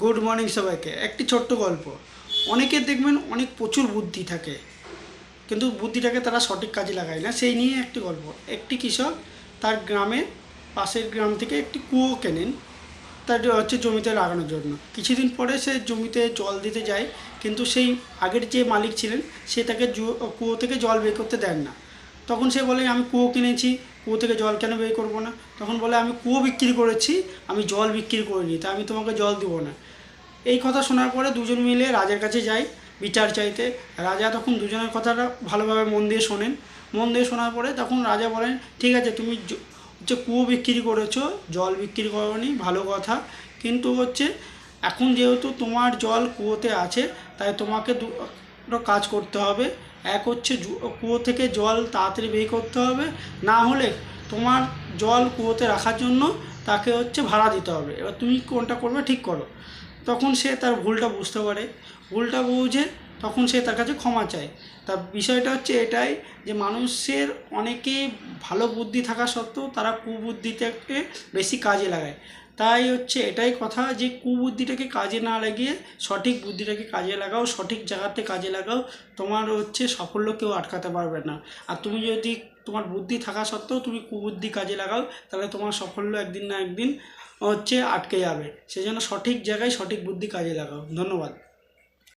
Good morning সবাইকে। একটি ছোট্ট গল্প। অনেকের দেখবেন অনেক প্রচুর বুদ্ধি থাকে, কিন্তু বুদ্ধিটাকে তারা সঠিক কাজে লাগায় না। সেই নিয়ে একটি গল্প। একটি কৃষক তার গ্রামের পাশের গ্রাম থেকে একটি কুয়ো কেনেন, তার জমিতে লাগানোর জন্য। কিছুদিন পরে সে জমিতে জল দিতে যায়, কিন্তু সেই আগের যে মালিক ছিলেন সে তাকে কুয়ো থেকে জল বের করতে দেন না। তখন সে বলে, আমি কুয়ো কিনেছি, কুয়ো থেকে জল কেন বের করবো না? তখন বলে, আমি কুয়ো বিক্রি করেছি, আমি জল বিক্রি করিনি, তা আমি তোমাকে জল দেবো না। এই কথা শোনার পরে দুজন মিলে রাজার কাছে যায় বিচার চাইতে। রাজা তখন দুজনের কথাটা ভালোভাবে মন দিয়ে শোনেন। মন দিয়ে শোনার পরে তখন রাজা বলেন, ঠিক আছে, তুমি হচ্ছে কুয়ো বিক্রি করেছো, জল বিক্রি করোনি, ভালো কথা। কিন্তু হচ্ছে এখন যেহেতু তোমার জল কুয়োতে আছে, তাই তোমাকে দুটো কাজ করতে হবে। এক হচ্ছে কুয়ো থেকে জল তাড়াতাড়ি বের করতে হবে, না হলে তোমার জল কুয়োতে রাখার জন্য তাকে হচ্ছে ভাড়া দিতে হবে। এবার তুমি কোনটা করবে ঠিক করো। তখন সে তার ভুলটা বুঝতে পারে। ভুলটা বুঝে তখন সে তার কাছে ক্ষমা চায়। তা বিষয়টা হচ্ছে এটাই, যে মানুষের অনেকে ভালো বুদ্ধি থাকা সত্ত্বেও তারা কুবুদ্ধিটাকে বেশি কাজে লাগায়। তাই হচ্ছে এটাই কথা, যে কুবুদ্ধিটাকে কাজে না লাগিয়ে সঠিক বুদ্ধিটাকে কাজে লাগাও, সঠিক জায়গাতে কাজে লাগাও। তোমার হচ্ছে সাফল্য কেউ আটকাতে পারবে না। আর তুমি যদি তোমার বুদ্ধি থাকা সত্ত্বেও তুমি কুবুদ্ধি কাজে লাগাও, তাহলে তোমার সাফল্য একদিন না একদিন হচ্ছে আটকে যাবে। সেজন্য সঠিক জায়গায় সঠিক বুদ্ধি কাজে লাগাও। ধন্যবাদ।